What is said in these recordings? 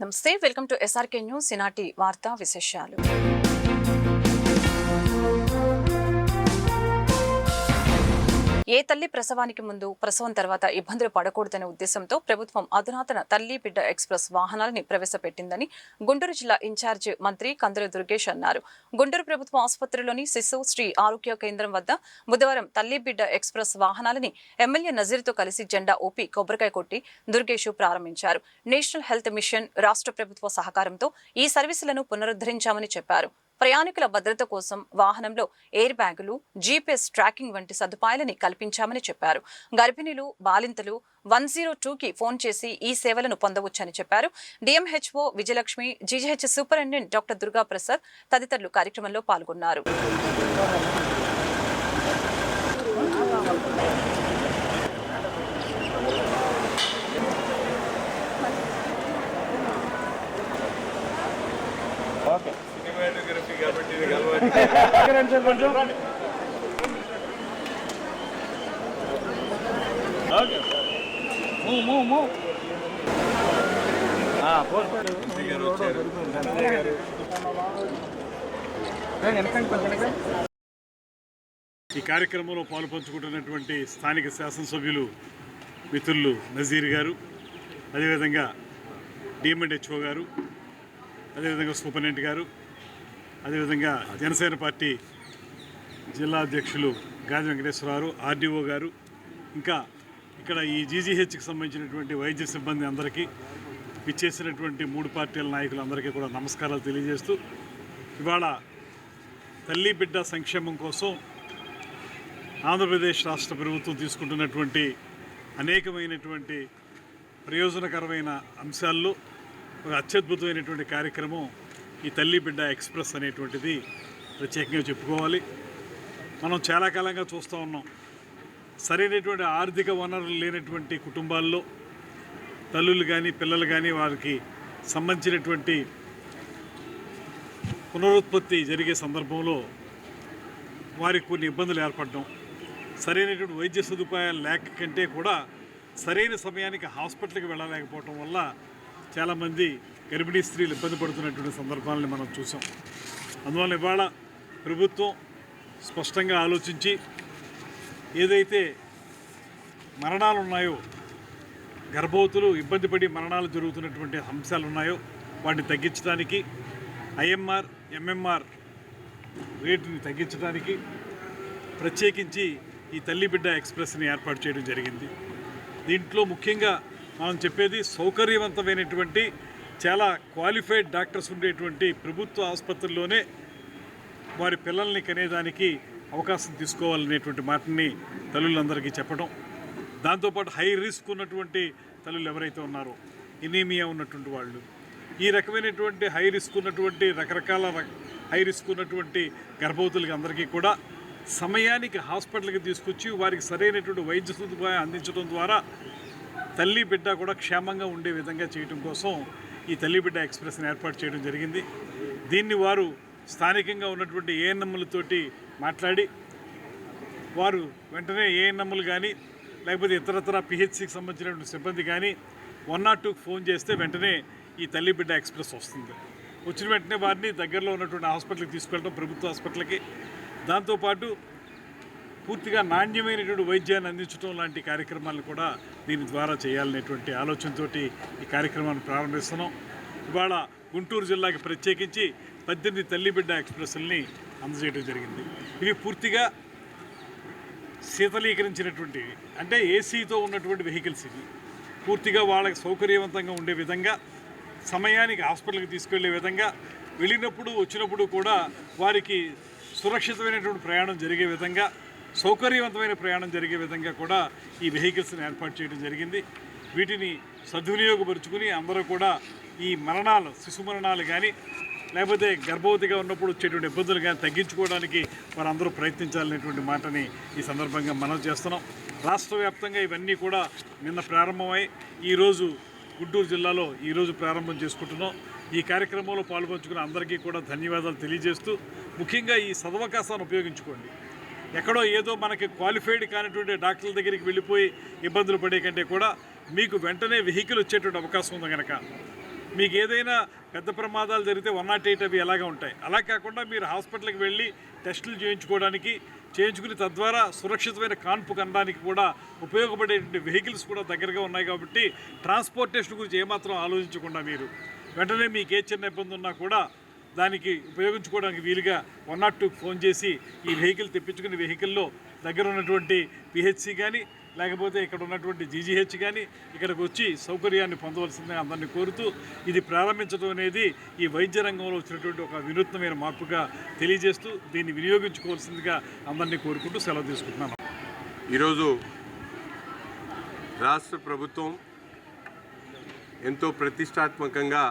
నమస్తే, welcome to SRK news. ఈనాటి వార్తా విశేషాలు. ఏ తల్లి ప్రసవానికి ముందు, ప్రసవం తర్వాత ఇబ్బందులు పడకూడదనే ఉద్దేశంతో ప్రభుత్వం అధునాతన తల్లి బిడ్డ ఎక్స్ప్రెస్ వాహనాలని ప్రవేశపెట్టిందని గుంటూరు జిల్లా ఇన్ఛార్జ్ మంత్రి కందుల దుర్గేష్ అన్నారు. గుంటూరు ప్రభుత్వ ఆసుపత్రిలోని శిశు శ్రీ ఆరోగ్య కేంద్రం వద్ద బుధవారం తల్లి బిడ్డ ఎక్స్ప్రెస్ వాహనాలని ఎమ్మెల్యే నజీర్తో కలిసి జెండా ఊపి కొబ్బరికాయ కొట్టి దుర్గేష్ ప్రారంభించారు. నేషనల్ హెల్త్ మిషన్ రాష్ట్ర ప్రభుత్వ సహకారంతో ఈ సర్వీసులను పునరుద్ధరించామని చెప్పారు. ప్రయాణికుల భద్రత కోసం వాహనంలో ఎయిర్ బ్యాగులు, జీపీఎస్ ట్రాకింగ్ వంటి సదుపాయాలని కల్పించామని చెప్పారు. గర్భిణీలు, బాలింతలు 102కి ఫోన్ చేసి ఈ సేవలను పొందవచ్చని చెప్పారు. DMHO Vijayalakshmi, GGH superintendent doctor Durga Prasad తదితరులు కార్యక్రమంలో పాల్గొన్నారు. ఈ కార్యక్రమంలో పాలుపంచుకుంటున్నటువంటి స్థానిక శాసనసభ్యులు మిత్రులు నజీర్ గారు, అదేవిధంగా డిఎంహెచ్ఓ గారు, అదేవిధంగా సూపరింటెండెంట్ గారు, అదేవిధంగా జనసేన పార్టీ జిల్లా అధ్యక్షులు గాజి వెంకటేశ్వరరావు, ఆర్డీఓ గారు, ఇంకా ఇక్కడ ఈ జీజీహెచ్కి సంబంధించినటువంటి వైద్య సిబ్బంది అందరికీ, ఇచ్చేసినటువంటి మూడు పార్టీల నాయకులందరికీ కూడా నమస్కారాలు తెలియజేస్తూ, ఇవాళ తల్లి బిడ్డ సంక్షేమం కోసం ఆంధ్రప్రదేశ్ రాష్ట్ర ప్రభుత్వం తీసుకుంటున్నటువంటి అనేకమైనటువంటి ప్రయోజనకరమైన అంశాల్లో ఒక అత్యద్భుతమైనటువంటి కార్యక్రమం ఈ తల్లి బిడ్డ ఎక్స్ప్రెస్ అనేటువంటిది ప్రత్యేకంగా చెప్పుకోవాలి. మనం చాలా కాలంగా చూస్తూ ఉన్నాం, సరైనటువంటి ఆర్థిక వనరులు లేనటువంటి కుటుంబాల్లో తల్లులు కానీ పిల్లలు కానీ వారికి సంబంధించినటువంటి పునరుత్పత్తి జరిగే సందర్భంలో వారికి కొన్ని ఇబ్బందులు ఏర్పడడం, సరైనటువంటి వైద్య సదుపాయాలు లేక కంటే కూడా సరైన సమయానికి హాస్పిటల్కి వెళ్ళలేకపోవటం వల్ల చాలామంది గర్భిణీ స్త్రీలు ఇబ్బంది పడుతున్నటువంటి సందర్భాలను మనం చూసాం. అందువల్ల ఇవాళ ప్రభుత్వం స్పష్టంగా ఆలోచించి ఏదైతే మరణాలు ఉన్నాయో, గర్భవతులు ఇబ్బంది పడి మరణాలు జరుగుతున్నటువంటి అంశాలు ఉన్నాయో వాటిని తగ్గించడానికి, ఐఎంఆర్, ఎంఎంఆర్ రేటుని తగ్గించడానికి ప్రత్యేకించి ఈ తల్లి బిడ్డ ఎక్స్ప్రెస్ని ఏర్పాటు చేయడం జరిగింది. దీంట్లో ముఖ్యంగా మనం చెప్పేది సౌకర్యవంతమైనటువంటి చాలా క్వాలిఫైడ్ డాక్టర్స్ ఉండేటువంటి ప్రభుత్వ ఆసుపత్రుల్లోనే వారి పిల్లల్ని కనేదానికి అవకాశం తీసుకోవాలనేటువంటి మాటని తల్లులందరికీ చెప్పడం, దాంతోపాటు హై రిస్క్ ఉన్నటువంటి తల్లులు ఎవరైతే ఉన్నారో, ఎనీమియా ఉన్నటువంటి వాళ్ళు, ఈ రకమైనటువంటి హై రిస్క్ ఉన్నటువంటి రకరకాల హై రిస్క్ ఉన్నటువంటి గర్భవతులకి అందరికీ కూడా సమయానికి హాస్పిటల్కి తీసుకొచ్చి వారికి సరైనటువంటి వైద్య సదుపాయం అందించడం ద్వారా తల్లి బిడ్డ కూడా క్షేమంగా ఉండే విధంగా చేయడం కోసం ఈ తల్లి బిడ్డ ఎక్స్ప్రెస్ని ఏర్పాటు చేయడం జరిగింది. దీన్ని వారు స్థానికంగా ఉన్నటువంటి ఏఎన్ఎంలతోటి మాట్లాడి, వారు వెంటనే ఏఎన్ఎంలు కానీ లేకపోతే ఇతరతర పిహెచ్సికి సంబంధించినటువంటి సిబ్బంది కానీ 102కి ఫోన్ చేస్తే వెంటనే ఈ తల్లి బిడ్డ ఎక్స్ప్రెస్ వస్తుంది. వచ్చిన వెంటనే వారిని దగ్గరలో ఉన్నటువంటి హాస్పిటల్కి తీసుకెళ్ళడం, ప్రభుత్వ హాస్పిటల్కి, దాంతోపాటు పూర్తిగా నాణ్యమైనటువంటి వైద్యాన్ని అందించడం లాంటి కార్యక్రమాలను కూడా దీని ద్వారా చేయాలనేటువంటి ఆలోచనతో ఈ కార్యక్రమాన్ని ప్రారంభిస్తున్నాం. ఇవాళ గుంటూరు జిల్లాకి ప్రత్యేకించి 18 తల్లి బిడ్డ ఎక్స్ప్రెస్ని అందజేయడం జరిగింది. ఇవి పూర్తిగా శీతలీకరించినటువంటివి, అంటే ఏసీతో ఉన్నటువంటి వెహికల్స్. ఇవి పూర్తిగా వాళ్ళకి సౌకర్యవంతంగా ఉండే విధంగా, సమయానికి హాస్పిటల్కి తీసుకెళ్లే విధంగా, వెళ్ళినప్పుడు వచ్చినప్పుడు కూడా వారికి సురక్షితమైనటువంటి ప్రయాణం జరిగే విధంగా, సౌకర్యవంతమైన ప్రయాణం జరిగే విధంగా కూడా ఈ వెహికల్స్ని ఏర్పాటు చేయడం జరిగింది. వీటిని సద్వినియోగపరుచుకుని అందరూ కూడా ఈ మరణాలు, శిశు మరణాలు కానీ లేకపోతే గర్భవతిగా ఉన్నప్పుడు వచ్చేటువంటి ఇబ్బందులు కానీ తగ్గించుకోవడానికి వారందరూ ప్రయత్నించాలనేటువంటి మాటని ఈ సందర్భంగా మనం చేస్తున్నాం. రాష్ట్ర వ్యాప్తంగా ఇవన్నీ కూడా నిన్న ప్రారంభమై ఈరోజు గుంటూరు జిల్లాలో ఈరోజు ప్రారంభం చేసుకుంటున్నాం. ఈ కార్యక్రమంలో పాల్పంచుకున్న అందరికీ కూడా ధన్యవాదాలు తెలియజేస్తూ, ముఖ్యంగా ఈ సదవకాశాన్ని ఉపయోగించుకోండి. ఎక్కడో ఏదో మనకి క్వాలిఫైడ్ కానిటువంటి డాక్టర్ల దగ్గరికి వెళ్ళిపోయి ఇబ్బందులు పడే కంటే కూడా మీకు వెంటనే వెహికల్ వచ్చేటువంటి అవకాశం ఉంది కనుక మీకు ఏదైనా పెద్ద ప్రమాదాలు జరిగితే 108 అవి ఎలాగా ఉంటాయి. అలా కాకుండా మీరు హాస్పిటల్కి వెళ్ళి టెస్టులు చేయించుకుని తద్వారా సురక్షితమైన కాన్పు కనడానికి కూడా ఉపయోగపడేటువంటి వెహికల్స్ కూడా దగ్గరగా ఉన్నాయి. కాబట్టి ట్రాన్స్పోర్టేషన్ గురించి ఏమాత్రం ఆలోచించకుండా మీరు వెంటనే మీకు ఏ చిన్న ఇబ్బంది ఉన్నా కూడా దానికి ఉపయోగించుకోవడానికి వీలుగా 102కి ఫోన్ చేసి ఈ వెహికల్ తెప్పించుకుని వెహికల్లో దగ్గర ఉన్నటువంటి పిహెచ్సి కానీ లేకపోతే ఇక్కడ ఉన్నటువంటి జీజీహెచ్ కానీ ఇక్కడికి వచ్చి సౌకర్యాన్ని పొందవలసిందిగా అందరినీ కోరుతూ ఇది ప్రారంభించడం అనేది ఈ వైద్య రంగంలో వచ్చినటువంటి ఒక వినూత్నమైన మార్పుగా తెలియజేస్తూ దీన్ని వినియోగించుకోవాల్సిందిగా అందరినీ కోరుకుంటూ సెలవు తీసుకుంటున్నాను. ఈరోజు రాష్ట్ర ప్రభుత్వం ఎంతో ప్రతిష్టాత్మకంగా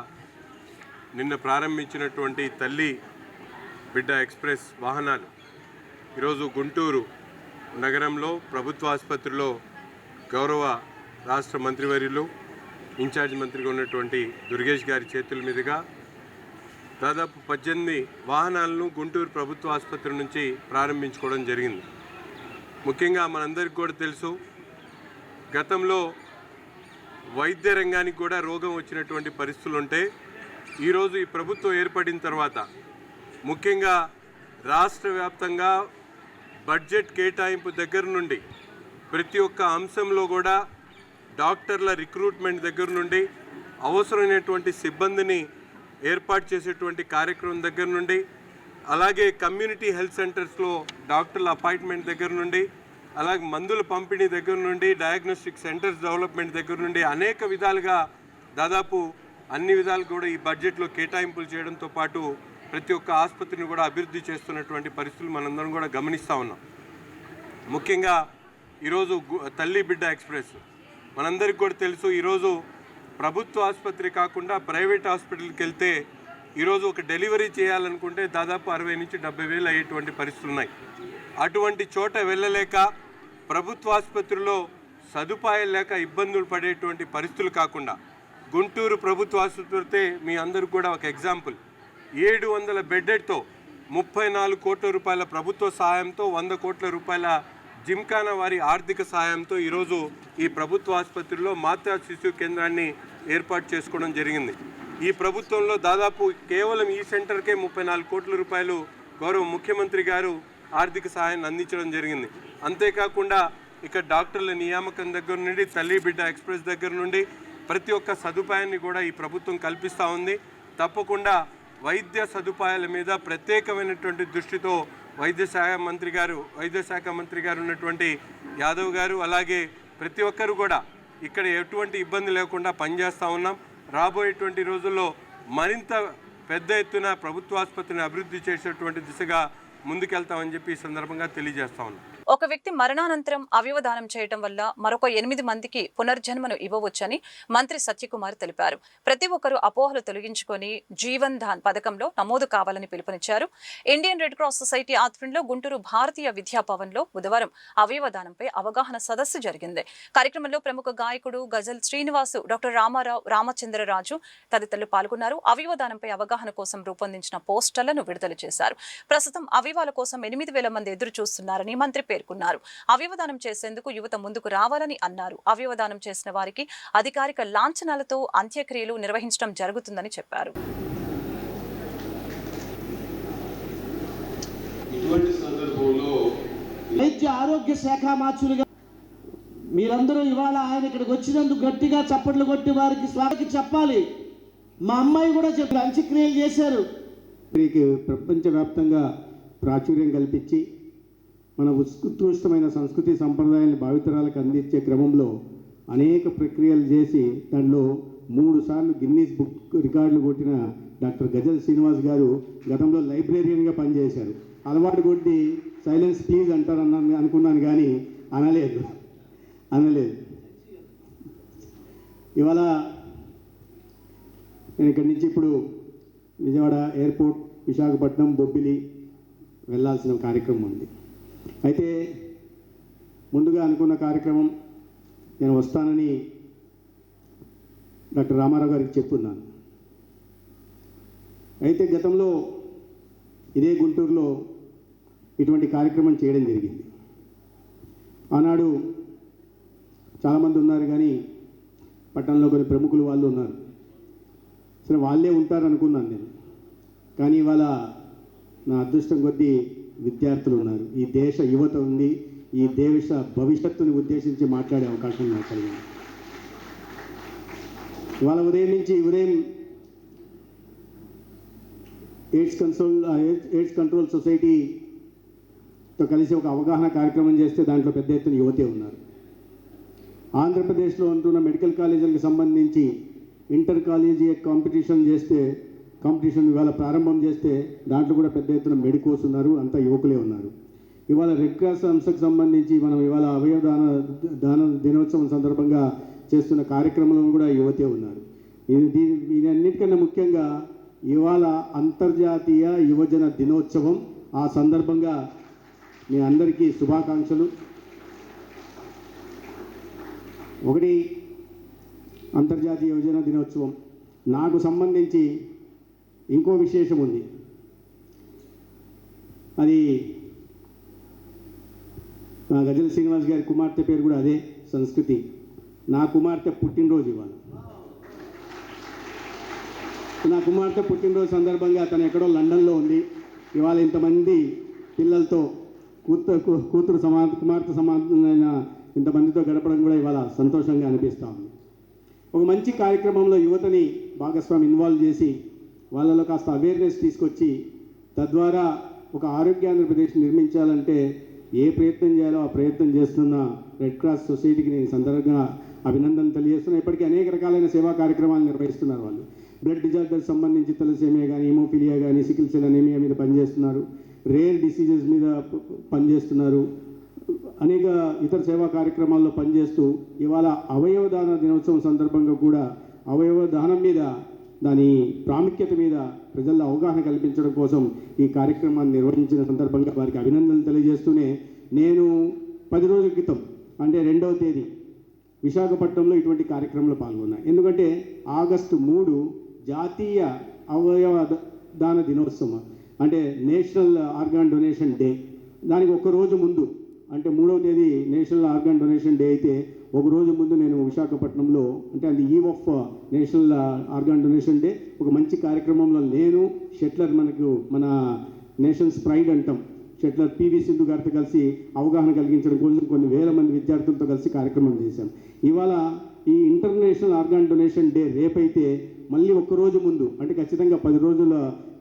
నిన్న ప్రారంభించినటువంటి తల్లి బిడ్డ ఎక్స్ప్రెస్ వాహనాలు ఈరోజు గుంటూరు నగరంలో ప్రభుత్వ ఆసుపత్రిలో గౌరవ రాష్ట్ర మంత్రివర్యులు ఇన్ఛార్జ్ మంత్రిగా ఉన్నటువంటి దుర్గేష్ గారి చేతుల మీదుగా దాదాపు 18 వాహనాలను గుంటూరు ప్రభుత్వ ఆసుపత్రి నుంచి ప్రారంభించుకోవడం జరిగింది. ముఖ్యంగా మనందరికీ కూడా తెలుసు, గతంలో వైద్య రంగానికి కూడా రోగం వచ్చినటువంటి పరిస్థితులు ఉంటే ఈరోజు ఈ ప్రభుత్వం ఏర్పడిన తర్వాత ముఖ్యంగా రాష్ట్ర వ్యాప్తంగా బడ్జెట్ కేటాయింపు దగ్గర నుండి ప్రతి ఒక్క అంశంలో కూడా డాక్టర్ల రిక్రూట్మెంట్ దగ్గర నుండి అవసరమైనటువంటి సిబ్బందిని ఏర్పాటు చేసేటువంటి కార్యక్రమం దగ్గర నుండి అలాగే కమ్యూనిటీ హెల్త్ సెంటర్స్లో డాక్టర్ల అపాయింట్మెంట్ దగ్గర నుండి అలాగే మందుల పంపిణీ దగ్గర నుండి డయాగ్నోస్టిక్ సెంటర్స్ డెవలప్మెంట్ దగ్గర నుండి అనేక విధాలుగా దాదాపు అన్ని విధాలు కూడా ఈ బడ్జెట్లో కేటాయింపులు చేయడంతో పాటు ప్రతి ఒక్క ఆసుపత్రిని కూడా అభివృద్ధి చేస్తున్నటువంటి పరిస్థితులు మనందరం కూడా గమనిస్తూ ఉన్నాం. ముఖ్యంగా ఈరోజు తల్లి బిడ్డ ఎక్స్ప్రెస్ మనందరికీ కూడా తెలుసు, ఈరోజు ప్రభుత్వ ఆసుపత్రి కాకుండా ప్రైవేట్ హాస్పిటల్కి వెళ్తే ఈరోజు ఒక డెలివరీ చేయాలనుకుంటే దాదాపు 60 నుంచి 70 వేలు అయ్యేటువంటి పరిస్థితులు ఉన్నాయి. అటువంటి చోట వెళ్ళలేక ప్రభుత్వ ఆసుపత్రిలో సదుపాయాలు లేక ఇబ్బందులు పడేటువంటి పరిస్థితులు కాకుండా గుంటూరు ప్రభుత్వ ఆసుపత్రి మీ అందరికీ కూడా ఒక ఎగ్జాంపుల్, 700 బెడ్డెడ్తో 34 కోట్ల రూపాయల ప్రభుత్వ సహాయంతో 100 కోట్ల రూపాయల జిమ్ఖానా వారి ఆర్థిక సహాయంతో ఈరోజు ఈ ప్రభుత్వ ఆసుపత్రిలో మాతా శిశు కేంద్రాన్ని ఏర్పాటు చేసుకోవడం జరిగింది. ఈ ప్రభుత్వంలో దాదాపు కేవలం ఈ సెంటర్కే 34 కోట్ల రూపాయలు గౌరవ ముఖ్యమంత్రి గారు ఆర్థిక సహాయాన్ని అందించడం జరిగింది. అంతేకాకుండా ఇక్కడ డాక్టర్ల నియామకం దగ్గర నుండి తల్లి బిడ్డ ఎక్స్ప్రెస్ దగ్గర నుండి ప్రతి ఒక్క సదుపాయాన్ని కూడా ఈ ప్రభుత్వం కల్పిస్తూ ఉంది. తప్పకుండా వైద్య సదుపాయాల మీద ప్రత్యేకమైనటువంటి దృష్టితో వైద్య శాఖ మంత్రి గారు ఉన్నటువంటి యాదవ్ గారు అలాగే ప్రతి ఒక్కరు కూడా ఇక్కడ ఎటువంటి ఇబ్బంది లేకుండా పనిచేస్తూ ఉన్నాం. రాబోయేటువంటి రోజుల్లో మరింత పెద్ద ఎత్తున ప్రభుత్వ ఆసుపత్రిని అభివృద్ధి చేసేటువంటి దిశగా ముందుకెళ్తామని చెప్పి ఈ సందర్భంగా తెలియజేస్తా ఉన్నాం. ఒక వ్యక్తి మరణానంతరం అవయవ దానం చేయడం వల్ల మరొక 8 మందికి పునర్జన్మను ఇవ్వవచ్చని మంత్రి సత్యకుమార్ తెలిపారు. ప్రతి ఒక్కరూ అపోహలు తొలగించుకొని జీవన్ ధాన్ పథకంలో నమోదు కావాలని పిలుపునిచ్చారు. ఇండియన్ రెడ్ క్రాస్ సొసైటీ ఆధ్వర్యంలో గుంటూరు భారతీయ విద్యాభవన్లో బుధవారం అవయవ దానంపై అవగాహన సదస్సు జరిగింది. కార్యక్రమంలో ప్రముఖ గాయకుడు గజల్ శ్రీనివాసు, డాక్టర్ రామారావు, రామచంద్రరాజు తదితరులు పాల్గొన్నారు. అవయవ దానంపై అవగాహన కోసం రూపొందించిన పోస్టర్లను విడుదల చేశారు. ప్రస్తుతం అవయవాల కోసం 8,000 మంది ఎదురు చూస్తున్నారని మంత్రి పేర్కొన్నారు. అవయవదానం చేసేందుకు యువత ముందుకు రావాలని అన్నారు. అవయవదానం చేసిన వారికి అధికారిక లాంఛనాలతో అంత్యక్రియలు నిర్వహించడం జరుగుతుందని చెప్పారు. వైద్య ఆరోగ్య శాఖ మార్చులుగా మీరందరూ ఇవాళ ఆయన ఇక్కడికి వచ్చినందుకు గట్టిగా చప్పట్లు కొట్టి వారికి స్వాగతం చెప్పాలి. మా అమ్మాయి కూడా చెప్పారు, అంత్యక్రియలు చేశారు. ప్రపంచవ్యాప్తంగా ప్రాచుర్యం కల్పించి మన ఉత్కృష్టమైన సంస్కృతి సంప్రదాయాలను భావితరాలకు అందించే క్రమంలో అనేక ప్రక్రియలు చేసి దాంట్లో 3 సార్లు గిన్నీస్ బుక్ రికార్డులు కొట్టిన డాక్టర్ గజల్ శ్రీనివాస్ గారు గతంలో లైబ్రేరియన్గా పనిచేశారు. అలవాటు కొట్టి సైలెన్స్ ప్లీజ్ అంటారు అనుకున్నాను కానీ అనలేదు. ఇవాళ నేను ఇక్కడి నుంచి ఇప్పుడు విజయవాడ ఎయిర్పోర్ట్, విశాఖపట్నం, బొబ్బిలి వెళ్ళాల్సిన కార్యక్రమం ఉంది. అయితే ముందుగా అనుకున్న కార్యక్రమం నేను వస్తానని డాక్టర్ రామారావు గారికి చెప్తున్నాను. అయితే గతంలో ఇదే గుంటూరులో ఇటువంటి కార్యక్రమం చేయడం జరిగింది. ఆనాడు చాలామంది ఉన్నారు కానీ పట్టణంలో కొన్ని ప్రముఖులు వాళ్ళు ఉన్నారు. సరే వాళ్ళే ఉంటారనుకున్నాను నేను. కానీ ఇవాళ నా అదృష్టం కొద్దీ విద్యార్థులు ఉన్నారు, ఈ దేశ యువత ఉంది, ఈ దేశ భవిష్యత్తుని ఉద్దేశించి మాట్లాడే అవకాశం నాకు కలిగింది. ఇవాళ ఉదయం ఎయిడ్స్ కంట్రోల్ సొసైటీతో కలిసి ఒక అవగాహన కార్యక్రమం చేస్తే దాంట్లో పెద్ద ఎత్తున యువతే ఉన్నారు. ఆంధ్రప్రదేశ్లో ఉంటున్న మెడికల్ కాలేజీలకు సంబంధించి ఇంటర్ కాలేజీ కాంపిటీషన్ ఇవాళ ప్రారంభం చేస్తే దాంట్లో కూడా పెద్ద ఎత్తున మెడికోస్ ఉన్నారు, అంతా యువకులే ఉన్నారు. ఇవాళ రెడ్ క్రాస్ సంస్థకు సంబంధించి మనం ఇవాళ అవయవ దాన దినోత్సవం సందర్భంగా చేస్తున్న కార్యక్రమంలో కూడా యువతే ఉన్నారు. ఇది అన్నిటికన్నా ముఖ్యంగా ఇవాళ అంతర్జాతీయ యువజన దినోత్సవం. ఆ సందర్భంగా మీ అందరికీ శుభాకాంక్షలు. ఒకటి, అంతర్జాతీయ యువజన దినోత్సవం. నాకు సంబంధించి ఇంకో విశేషం ఉంది. అది గజల శ్రీనివాస్ గారి కుమార్తె పేరు కూడా అదే, సంస్కృతి. నా కుమార్తె పుట్టినరోజు ఇవాళ. నా కుమార్తె పుట్టినరోజు సందర్భంగా తను ఎక్కడో లండన్లో ఉంది. ఇవాళ ఇంతమంది పిల్లలతో కుమార్తె సమానమైన ఇంతమందితో గడపడం కూడా ఇవాళ సంతోషంగా అనిపిస్తూ ఉంది. ఒక మంచి కార్యక్రమంలో యువతని భాగస్వామి ఇన్వాల్వ్ చేసి వాళ్ళలో కాస్త అవేర్నెస్ తీసుకొచ్చి తద్వారా ఒక ఆరోగ్య ఆంధ్రప్రదేశ్ నిర్మించాలంటే ఏ ప్రయత్నం చేయాలో ఆ ప్రయత్నం చేస్తున్న రెడ్ క్రాస్ సొసైటీకి నేను సందర్భంగా అభినందనలు తెలియజేస్తున్నాను. ఇప్పటికీ అనేక రకాలైన సేవా కార్యక్రమాలు నిర్వహిస్తున్నారు. వాళ్ళు బ్లడ్ డిజార్డర్స్ సంబంధించి తలసేమియా కానీ, హీమోఫిలియా కానీ, సికిల్ సెల్ అనీమియా మీద పనిచేస్తున్నారు, రేర్ డిసీజెస్ మీద పనిచేస్తున్నారు, అనేక ఇతర సేవా కార్యక్రమాల్లో పనిచేస్తూ ఇవాళ అవయవ దాన దినోత్సవం సందర్భంగా కూడా అవయవ దానం మీద, దాని ప్రాముఖ్యత మీద ప్రజల్లో అవగాహన కల్పించడం కోసం ఈ కార్యక్రమాన్ని నిర్వహించిన సందర్భంగా వారికి అభినందనలు తెలియజేస్తూనే, నేను 10 రోజుల క్రితం అంటే 2వ తేదీ విశాఖపట్నంలో ఇటువంటి కార్యక్రమంలో పాల్గొన్నాను. ఎందుకంటే ఆగస్టు 3 జాతీయ అవయవ దాన దినోత్సవం, అంటే నేషనల్ ఆర్గాన్ డొనేషన్ డే. దానికి ఒక రోజు ముందు, అంటే 3వ తేదీ నేషనల్ ఆర్గాన్ డొనేషన్ డే అయితే ఒక రోజు ముందు నేను విశాఖపట్నంలో, అంటే అది eve of national organ donation day, ఒక మంచి కార్యక్రమంలో నేను షెట్లర్, మన నేషన్స్ ప్రైడ్ అంటాం, షెట్లర్ పివి సింధు గారితో కలిసి అవగాహన కలిగించడం కోసం కొన్ని వేల మంది విద్యార్థులతో కలిసి కార్యక్రమం చేశాం. ఇవాళ ఈ ఇంటర్నేషనల్ ఆర్గాన్ డొనేషన్ డే రేపైతే మళ్ళీ ఒక్కరోజు ముందు, అంటే ఖచ్చితంగా 10 రోజుల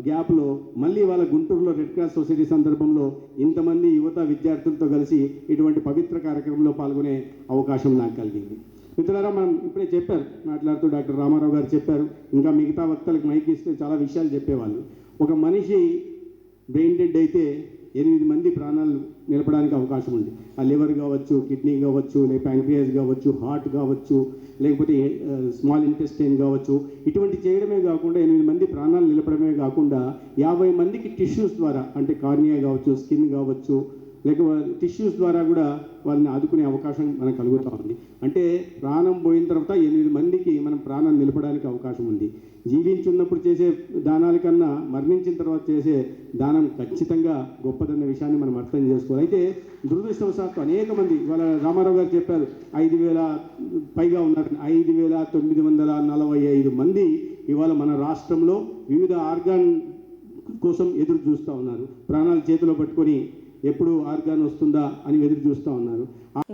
గ్యాప్లో మళ్ళీ ఇవాళ గుంటూరులో రెడ్ క్రాస్ సొసైటీ సందర్భంలో ఇంతమంది యువత విద్యార్థులతో కలిసి ఇటువంటి పవిత్ర కార్యక్రమంలో పాల్గొనే అవకాశం నాకు కలిగింది. మిత్రులారా, మనం ఇప్పుడే చెప్పారు, మాట్లాడుతూ డాక్టర్ రామారావు గారు చెప్పారు, ఇంకా మిగతా వక్తలకు మైక్ ఇస్తే చాలా విషయాలు చెప్పేవాళ్ళు. ఒక మనిషి బ్రెయిన్ డెడ్ అయితే 8 మంది ప్రాణాలు నిలపడానికి అవకాశం ఉంది. ఆ లివర్ కావచ్చు, కిడ్నీ కావచ్చు, లేక ప్యాంక్రియాస్ కావచ్చు, హార్ట్ కావచ్చు, లేకపోతే స్మాల్ ఇంటెస్టైన్ కావచ్చు. ఇటువంటి చేయడమే కాకుండా 8 మంది ప్రాణాలు నిలపడమే కాకుండా 50 మందికి టిష్యూస్ ద్వారా, అంటే కార్నియా కావచ్చు, స్కిన్ కావచ్చు, లేక టిష్యూస్ ద్వారా కూడా వాళ్ళని ఆదుకునే అవకాశం మనకు కలుగుతూ ఉంది. అంటే ప్రాణం పోయిన తర్వాత 8 మందికి మనం ప్రాణం నిలపడానికి అవకాశం ఉంది. జీవించున్నప్పుడు చేసే దానాల కన్నా మరణించిన తర్వాత చేసే దానం ఖచ్చితంగా గొప్పదన్న విషయాన్ని మనం అర్థం చేసుకోవాలి. అయితే దురదృష్టవశాత్తు అనేక మంది, ఇవాళ రామారావు గారు చెప్పారు 5,000 పైగా ఉన్నారు, 5,945 మంది ఇవాళ మన రాష్ట్రంలో వివిధ ఆర్గాన్ కోసం ఎదురు చూస్తూ ఉన్నారు. ప్రాణాలు చేతిలో పట్టుకొని ఎప్పుడు ఆర్గాన్ వస్తుందా అని ఎదురు చూస్తూ ఉన్నారు.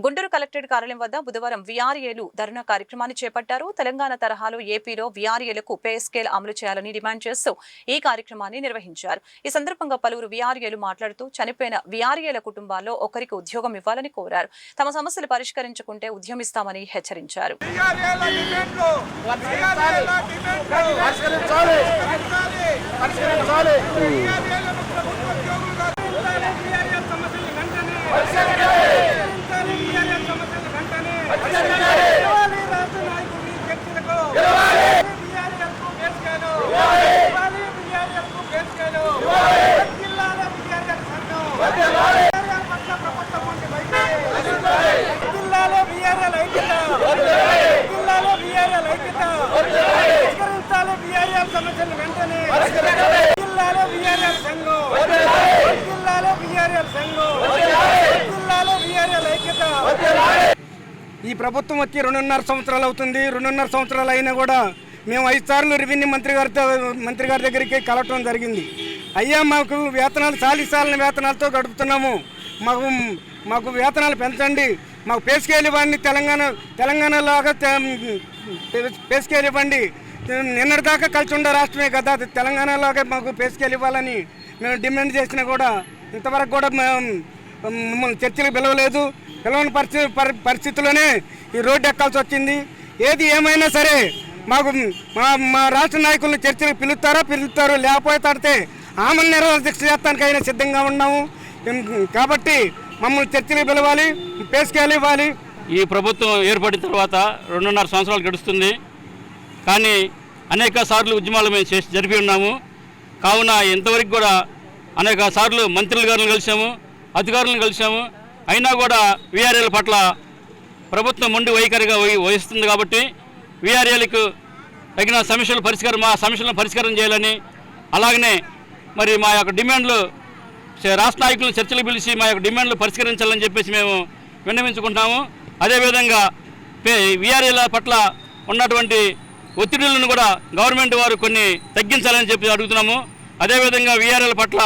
గుంటూరు కలెక్టరేట్ కార్యాలయం వద్ద బుధవారం వీఆర్ఏలు ధర్నా కార్యక్రమాన్ని చేపట్టారు. తెలంగాణ తరహాలో ఏపీలో వీఆర్ఏలకు పే స్కేల్ అమలు చేయాలని డిమాండ్ చేస్తూ ఈ కార్యక్రమాన్ని నిర్వహించారు. ఈ సందర్భంగా పలువురు వీఆర్ఏలు మాట్లాడుతూ చనిపోయిన వీఆర్ఏల కుటుంబాల్లో ఒకరికి ఉద్యోగం ఇవ్వాలని కోరారు. తమ సమస్యలు పరిష్కరించుకుంటే ఉద్యమిస్తామని హెచ్చరించారు. ఈ ప్రభుత్వం వచ్చి 2.5 సంవత్సరాలు అవుతుంది. 2.5 సంవత్సరాలు అయినా కూడా మేము 5 సార్లు రెవెన్యూ మంత్రి గారి దగ్గరికి కలవటం జరిగింది. అయ్యా మాకు వేతనాలు చాలీసాలని వేతనాలతో గడుపుతున్నాము, మాకు వేతనాలు పెంచండి, మాకు పే స్కేల్ ఇవ్వండి, తెలంగాణలాగా పే స్కేల్ ఇవ్వండి. నిన్నటిదాకా కలిసి ఉండే రాష్ట్రమే కదా, తెలంగాణలాగా మాకు పే స్కేల్ ఇవ్వాలని మేము డిమాండ్ చేసినా కూడా ఇంతవరకు కూడా మమ్మల్ని చర్చలకు పిలవలేదు. పిలవని పరిస్థితుల్లోనే ఈ రోడ్డు ఎక్కాల్సి వచ్చింది. ఏది ఏమైనా సరే మాకు మా రాష్ట్ర నాయకులను చర్చలకు పిలుస్తారు, లేకపోతే తడితే ఆమెను నిరవధిక్ష చేస్తానికైనా సిద్ధంగా ఉన్నాము. కాబట్టి మమ్మల్ని చర్చలకు పిలవాలి, పే స్కేల్ ఇవ్వాలి. ఈ ప్రభుత్వం ఏర్పడిన తర్వాత 2.5 సంవత్సరాలు గడుస్తుంది. కానీ అనేక సార్లు ఉద్యమాలు మేము జరిపి ఉన్నాము. కావున ఇంతవరకు కూడా అనేక సార్లు మంత్రుల గారిని కలిసాము, అధికారులను కలిసాము. అయినా కూడా వీఆర్ఏల పట్ల ప్రభుత్వం మొండి వైఖరిగా వహిస్తుంది. కాబట్టి వీఆర్ఏలకు తగిన మా సమస్యలను పరిష్కారం చేయాలని, అలాగనే మరి మా యొక్క డిమాండ్లు రాష్ట్ర నాయకులను చర్చలు పిలిచి మా యొక్క డిమాండ్లు పరిష్కరించాలని చెప్పేసి మేము విన్నవించుకుంటున్నాము. అదేవిధంగా వీఆర్ఏల పట్ల ఉన్నటువంటి ఒత్తిడులను కూడా గవర్నమెంట్ వారు కొన్ని తగ్గించాలని చెప్పి అడుగుతున్నాము. అదేవిధంగా వీఆర్ఏల పట్ల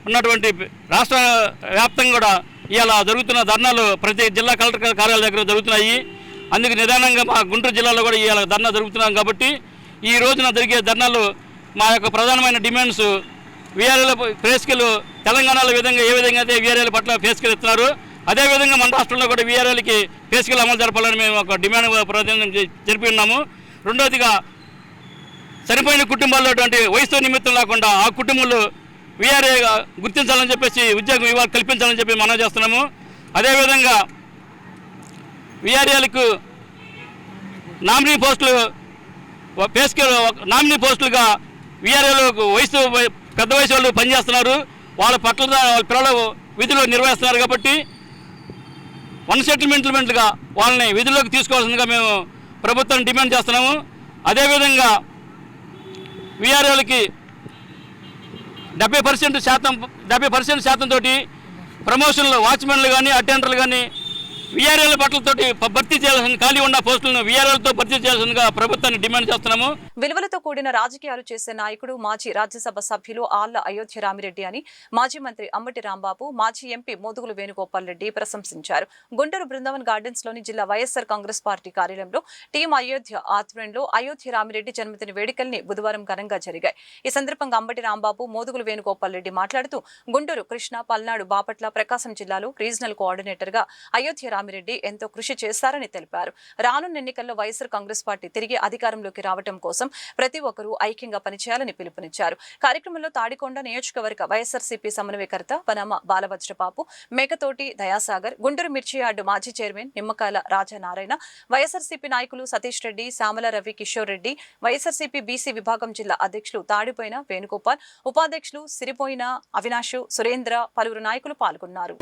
ఉన్నటువంటి రాష్ట్ర వ్యాప్తంగా కూడా ఇవాళ జరుగుతున్న ధర్నాలు ప్రతి జిల్లా కలెక్టర్ కార్యాలయం దగ్గర జరుగుతున్నాయి. అందుకు నిదానంగా మా గుంటూరు జిల్లాలో కూడా ఇవాళ ధర్నా జరుగుతున్నాం. కాబట్టి ఈ రోజున జరిగే ధర్నాలు మా యొక్క ప్రధానమైన డిమాండ్స్ వీఆర్ఏల పే స్కేల్ తెలంగాణలో ఏ విధంగా అయితే వీఆర్ఏల పట్ల పే స్కేల్ ఇస్తున్నారు, అదేవిధంగా మన రాష్ట్రంలో కూడా వీఆర్ఏలకి పే స్కేల్ అమలు జరపాలని మేము ఒక డిమాండ్ ప్రధానం జరిపి ఉన్నాము. రెండవదిగా చనిపోయిన కుటుంబాల్లో వయసుతో నిమిత్తం లేకుండా ఆ కుటుంబంలో వీఆర్ఏగా గుర్తించాలని చెప్పేసి ఉద్యోగం ఇవాళ కల్పించాలని చెప్పి మనం చేస్తున్నాము. అదేవిధంగా వీఆర్ఏలకు నామినీ పోస్టులు పే స్కేల్ నామినీ పోస్టులుగా వీఆర్ఏలు పెద్ద వయసు వాళ్ళు పనిచేస్తున్నారు, వాళ్ళ పట్ల వాళ్ళ పిల్లలు విధులు నిర్వహిస్తున్నారు. కాబట్టి వన్ సెటిల్మెంట్లుగా వాళ్ళని విధుల్లోకి తీసుకోవాల్సిందిగా మేము ప్రభుత్వాన్ని డిమాండ్ చేస్తున్నాము. అదేవిధంగా వీఆర్ఏలకి 70% శాతంతో ప్రమోషన్లు వాచ్మెన్లు కానీ అటెండర్లు కానీ వీఆర్ఏల పట్లతోటి భర్తీ చేయాల్సిన ఖాళీ ఉన్న పోస్టులను వీఆర్ఏలతో భర్తీ చేయాల్సిందిగా ప్రభుత్వాన్ని డిమాండ్ చేస్తున్నాము. విలువలతో కూడిన రాజకీయాలు చేసే నాయకుడు మాజీ రాజ్యసభ సభ్యులు ఆళ్ల అయోధ్య రామిరెడ్డి అని మాజీ మంత్రి అంబటి రాంబాబు, మాజీ ఎంపీ మోదుగుల వేణుగోపాల్ రెడ్డి ప్రశంసించారు. గుంటూరు బృందావన్ గార్డెన్స్ లోని జిల్లా వైఎస్ఆర్ కాంగ్రెస్ పార్టీ కార్యాలయంలో టీం అయోధ్య ఆధ్వర్యంలో అయోధ్య రామిరెడ్డి జన్మదిన వేడుకల్ని బుధవారం ఘనంగా జరిగాయి. ఈ సందర్భంగా అంబటి రాంబాబు, మోదుగుల వేణుగోపాల్ రెడ్డి మాట్లాడుతూ గుంటూరు, కృష్ణా, పల్నాడు, బాపట్ల, ప్రకాశం జిల్లాలో రీజనల్ కోఆర్డినేటర్ గా అయోధ్య రామిరెడ్డి ఎంతో కృషి చేశారని తెలిపారు. రానున్న ఎన్నికల్లో వైఎస్ఆర్ కాంగ్రెస్ పార్టీ తిరిగి అధికారంలోకి రావడం కోసం ప్రతి ఒక్కరూ ఐక్యంగా పనిచేయాలని పిలుపునిచ్చారు. కార్యక్రమంలో తాడికొండ నియోజకవర్గ వైఎస్ఆర్సీపీ సమన్వయకర్త వనమ బాలవజ్రబాబు, మేకతోటి దయాసాగర్, గుంటూరు మిర్చియార్డు మాజీ చైర్మన్ నిమ్మకాయల రాజానారాయణ, వైఎస్ఆర్సీపీ నాయకులు సతీష్ రెడ్డి, సామల రవి, కిషోర్ రెడ్డి, వైఎస్ఆర్సీపీ బీసీ విభాగం జిల్లా అధ్యక్షులు తాడిపోయిన వేణుగోపాల్, ఉపాధ్యక్షులు సిరిపోయిన అవినాష్, సురేంద్ర, పలువురు నాయకులు పాల్గొన్నారు.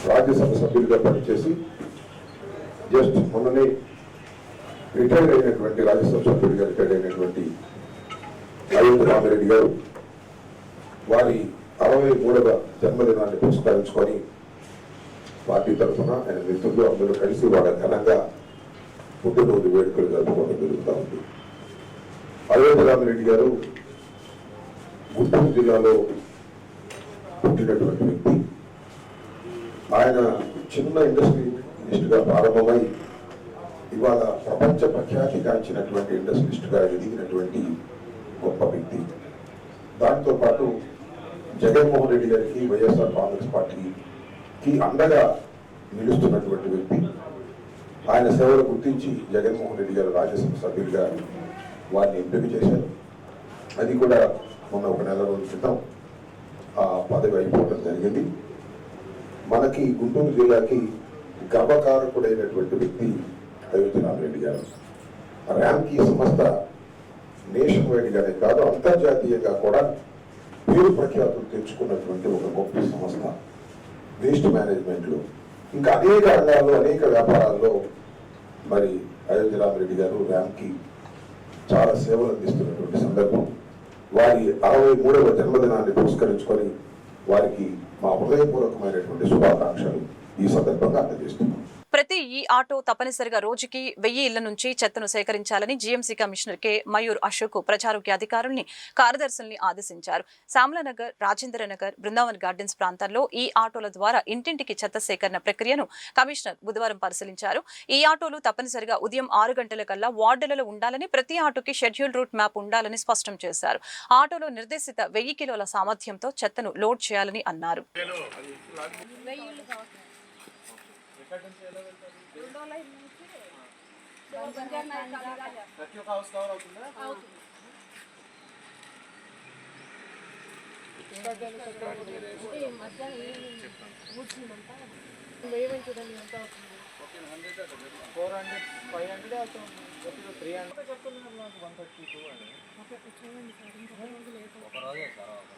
రాజ్యసభ సభ్యులుగా పనిచేసి జస్ట్ మొన్ననే రిటైర్డ్ అయినటువంటి రాజ్యసభ సభ్యుడిగా రిటైర్డ్ అయినటువంటి అయోధ్య రామిరెడ్డి గారు వారి 63వ జన్మదినాన్ని పురస్కరించుకొని పార్టీ తరఫున ఆయన మిత్రులు అందరూ కలిసి వాళ్ళ ఘనంగా పుట్టినరోజు వేడుకలు జరుపుకోవడం జరుగుతూ ఉంది. అయోధ్య రామిరెడ్డి గారు గుంటూరు జిల్లాలో పుట్టినటువంటి వ్యక్తి. ఆయన చిన్న ఇండస్ట్రియలిస్ట్గా ప్రారంభమై ఇవాళ ప్రపంచ ప్రఖ్యాతిగాంచినటువంటి ఇండస్ట్రియలిస్ట్గా ఎదిగినటువంటి గొప్ప వ్యక్తి. దాంతో పాటు జగన్మోహన్ రెడ్డి గారికి, వైఎస్ఆర్ కాంగ్రెస్ పార్టీకి అండగా నిలుస్తున్నటువంటి వ్యక్తి. ఆయన సేవలు గుర్తించి జగన్మోహన్ రెడ్డి గారు రాజ్యసభ సభ్యుడిగా వారిని ఎంపిక చేశారు. అది కూడా మొన్న ఒక నెల రోజుల క్రితం ఆ పదవి అయిపోవడం జరిగింది. మనకి గుంటూరు జిల్లాకి గర్వకారకుడైనటువంటి వ్యక్తి అయోధ్య రామిరెడ్డి గారు. ర్యాంక్ ఈ సంస్థ నేషన్ వైడ్గానే కాదు, అంతర్జాతీయంగా కూడా పేరు ప్రఖ్యాతులు తెచ్చుకున్నటువంటి ఒక గొప్ప సంస్థ. వేస్ట్ మేనేజ్మెంట్లో ఇంకా అనేక రంగాల్లో అనేక వ్యాపారాల్లో మరి అయోధ్య రామిరెడ్డి గారు ర్యాంకి చాలా సేవలు అందిస్తున్నటువంటి సందర్భం. వారి 63వ జన్మదినాన్ని పురస్కరించుకొని వారికి మా హృదయపూర్వకమైనటువంటి శుభాకాంక్షలు ఈ సందర్భంగా అందజేస్తున్నాం. ప్రతి ఈ ఆటో తప్పనిసరిగా రోజుకి 1000 ఇళ్ల నుంచి చెత్తను సేకరించాలని GMC commissioner K Mayur Ashok ప్రజారోగ్య అధికారుల్ని కార్యదర్శుల్ని ఆదేశించారు. శ్యామలానగర్, రాజేంద్రనగర్, బృందావన్ గార్డెన్స్ ప్రాంతాల్లో ఈ ఆటోల ద్వారా ఇంటింటికి చెత్త సేకరణ ప్రక్రియను కమిషనర్ బుధవారం పరిశీలించారు. ఈ ఆటోలు తప్పనిసరిగా ఉదయం 6 గంటల కల్లా వార్డులలో ఉండాలని, ప్రతి ఆటోకి షెడ్యూల్ రూట్ మ్యాప్ ఉండాలని స్పష్టం చేశారు. ఆటోలో నిర్దేశిత 1000 కిలోల సామర్థ్యంతో చెత్తను లోడ్ చేయాలని అన్నారు.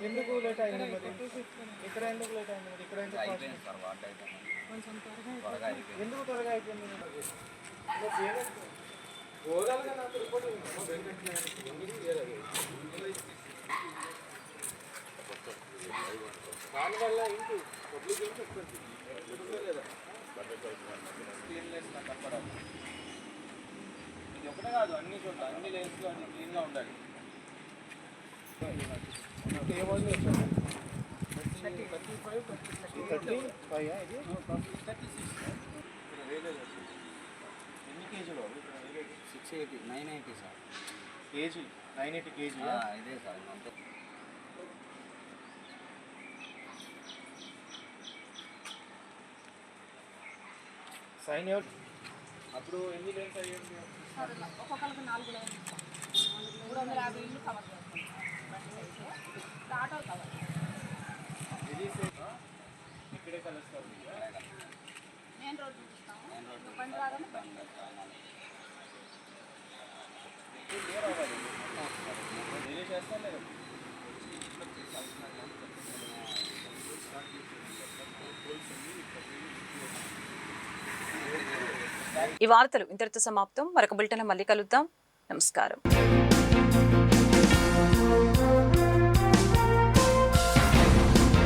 ఎందుకు లేట్ అయింది? ఇక్కడ ఎందుకు లేట్ అయింది? ఇక్కడ ఎందుకు త్వరగా అయిపోయింది? గోదాలుగా నాకు రిపోర్ట్ దానివల్ల ఇంటి పబ్లిక్ ఏం చెప్తుంది లేదా క్లీన్లెస్ కనపడాలి. ఇది ఒకటే కాదు, అన్ని చోట్ల అన్ని లేన్స్లో అన్ని క్లీన్గా ఉండాలి. ఏమవుతుంది? 35 ఇది 36 ఎన్ని కేజీలో? 680 980 సార్ కేజీ. 980 కేజీ ఇదే సార్. సైన్ ఎవరు అప్పుడు ఎన్ని లేన్స్ అయ్యింది? ఒక్కొక్కరికి 4 లైన్స్ 350 ఇల్లు కవర్ చేస్తాం. ఆటో కవర్ ఇక్కడే కలుస్తారు. మెయిన్ రోడ్ చూపిస్తాము. బండి రాగానే చేస్తాను లేదు. ఈ వార్తలు ఇంతటితో సమాప్తం. మరొక బులెటిన్లో మళ్ళీ కలుద్దాం. నమస్కారం.